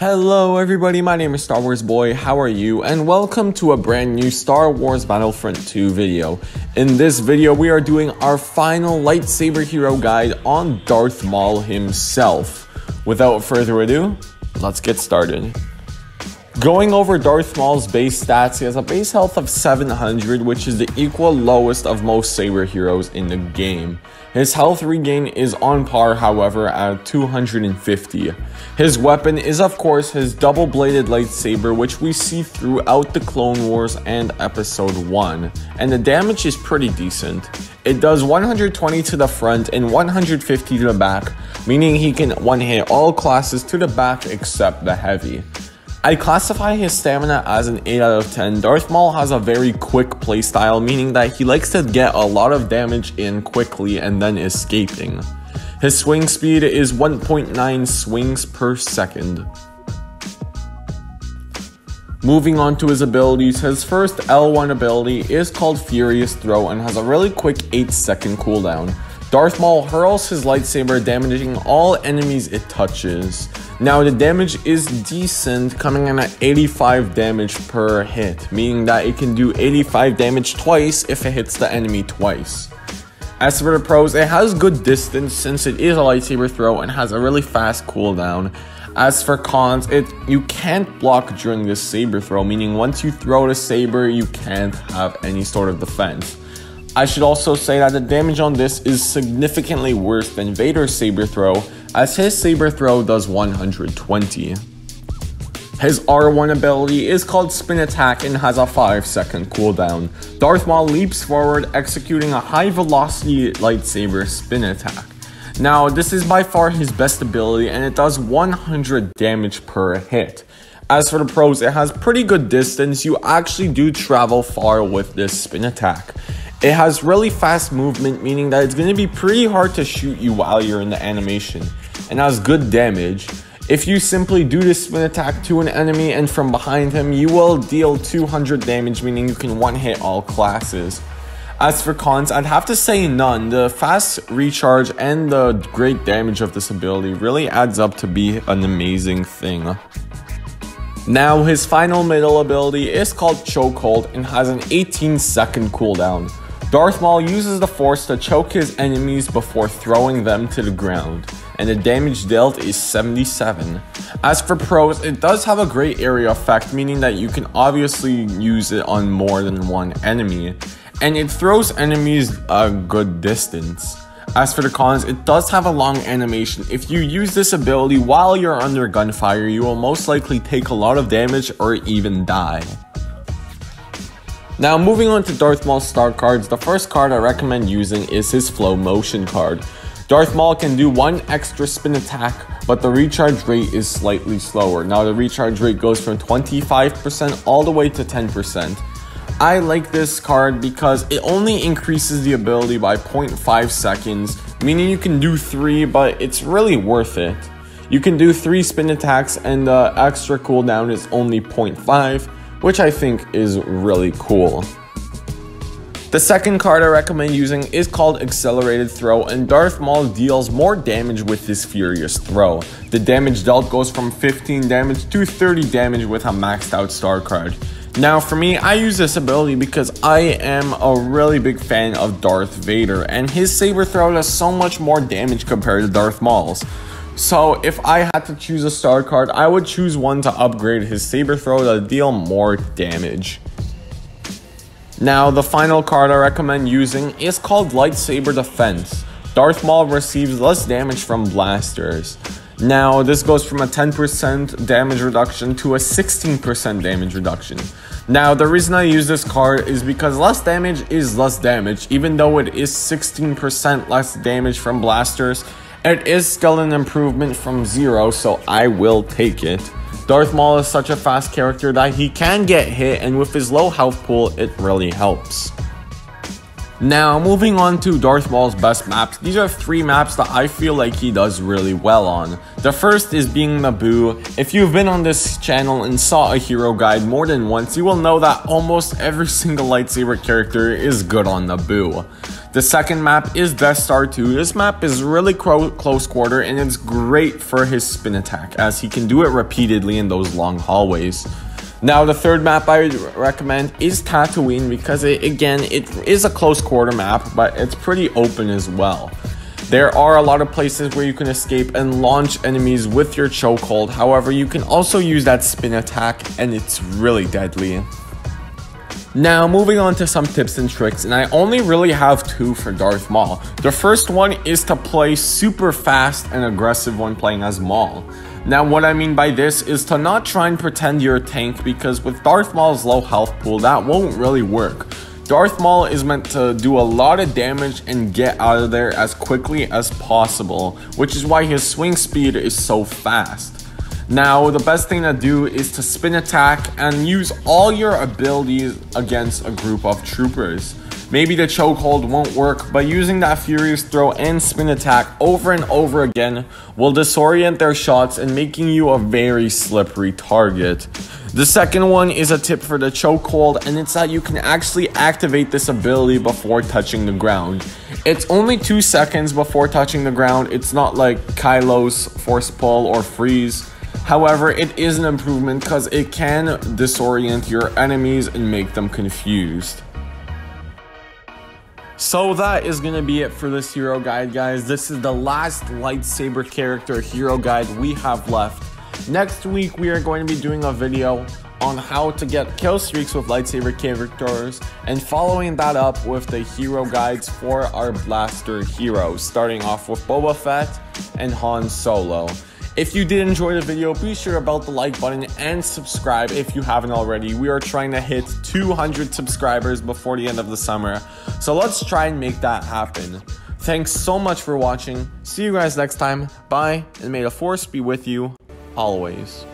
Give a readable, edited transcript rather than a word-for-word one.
Hello everybody, my name is Star Wars Boy, how are you? And welcome to a brand new Star Wars Battlefront 2 video. In this video, we are doing our final lightsaber hero guide on Darth Maul himself. Without further ado, let's get started. Going over Darth Maul's base stats, he has a base health of 700, which is the equal lowest of most saber heroes in the game. His health regain is on par, however, at 250. His weapon is of course his double-bladed lightsaber, which we see throughout the Clone Wars and Episode 1, and the damage is pretty decent. It does 120 to the front and 150 to the back, meaning he can one-hit all classes to the back except the heavy. I classify his stamina as an 8 out of 10. Darth Maul has a very quick playstyle, meaning that he likes to get a lot of damage in quickly and then escaping. His swing speed is 1.9 swings per second. Moving on to his abilities, his first L1 ability is called Furious Throw and has a really quick 8-second cooldown. Darth Maul hurls his lightsaber, damaging all enemies it touches. Now the damage is decent, coming in at 85 damage per hit, meaning that it can do 85 damage twice if it hits the enemy twice. As for the pros, it has good distance since it is a lightsaber throw and has a really fast cooldown. As for cons, you can't block during this saber throw, meaning once you throw the saber, you can't have any sort of defense. I should also say that the damage on this is significantly worse than Vader's saber throw, as his saber throw does 120. His R1 ability is called Spin Attack and has a 5-second cooldown. Darth Maul leaps forward, executing a high velocity lightsaber spin attack. Now this is by far his best ability and it does 100 damage per hit. As for the pros, it has pretty good distance. You actually do travel far with this spin attack. It has really fast movement, meaning that it's going to be pretty hard to shoot you while you're in the animation, and has good damage. If you simply do this spin attack to an enemy and from behind him, you will deal 200 damage, meaning you can one-hit all classes. As for cons, I'd have to say none. The fast recharge and the great damage of this ability really adds up to be an amazing thing. Now his final middle ability is called Chokehold and has an 18-second cooldown. Darth Maul uses the Force to choke his enemies before throwing them to the ground, and the damage dealt is 77. As for pros, it does have a great area effect, meaning that you can obviously use it on more than one enemy, and it throws enemies a good distance. As for the cons, it does have a long animation. If you use this ability while you're under gunfire, you will most likely take a lot of damage or even die. Now moving on to Darth Maul's star cards, the first card I recommend using is his Flow Motion card. Darth Maul can do one extra spin attack, but the recharge rate is slightly slower. Now the recharge rate goes from 25% all the way to 10%. I like this card because it only increases the ability by 0.5 seconds, meaning you can do 3, but it's really worth it. You can do 3 spin attacks and the extra cooldown is only 0.5, which I think is really cool. The second card I recommend using is called Accelerated Throw, and Darth Maul deals more damage with his Furious Throw. The damage dealt goes from 15 damage to 30 damage with a maxed out star card. Now for me, I use this ability because I am a really big fan of Darth Vader, and his saber throw does so much more damage compared to Darth Maul's. So if I had to choose a star card, I would choose one to upgrade his saber throw to deal more damage. Now the final card I recommend using is called Lightsaber Defense. Darth Maul receives less damage from blasters. Now this goes from a 10% damage reduction to a 16% damage reduction. Now the reason I use this card is because less damage is less damage. Even though it is 16% less damage from blasters, it is still an improvement from 0, so I will take it. Darth Maul is such a fast character that he can get hit, and with his low health pool, it really helps. Now, moving on to Darth Maul's best maps, these are 3 maps that I feel like he does really well on. The first is being Naboo. If you've been on this channel and saw a hero guide more than once, you will know that almost every single lightsaber character is good on Naboo. The second map is Death Star 2. This map is really close quarter and it's great for his spin attack as he can do it repeatedly in those long hallways. Now the third map I would recommend is Tatooine because it is a close quarter map, but it's pretty open as well. There are a lot of places where you can escape and launch enemies with your chokehold. However, you can also use that spin attack and it's really deadly. Now, moving on to some tips and tricks, and I only really have two for Darth Maul. The first one is to play super fast and aggressive when playing as Maul. Now, what I mean by this is to not try and pretend you're a tank, because with Darth Maul's low health pool, that won't really work. Darth Maul is meant to do a lot of damage and get out of there as quickly as possible, which is why his swing speed is so fast. Now, the best thing to do is to spin attack and use all your abilities against a group of troopers. Maybe the chokehold won't work, but using that Furious Throw and spin attack over and over again will disorient their shots and making you a very slippery target. The second one is a tip for the chokehold, and it's that you can actually activate this ability before touching the ground. It's only 2 seconds before touching the ground. It's not like Kylo's force pull or freeze. However, it is an improvement because it can disorient your enemies and make them confused. So that is going to be it for this hero guide, guys. This is the last lightsaber character hero guide we have left. Next week, we are going to be doing a video on how to get kill streaks with lightsaber characters and following that up with the hero guides for our blaster heroes, starting off with Boba Fett and Han Solo. If you did enjoy the video, be sure to belt the like button and subscribe if you haven't already. We are trying to hit 200 subscribers before the end of the summer, so let's try and make that happen. Thanks so much for watching. See you guys next time. Bye, and may the Force be with you always.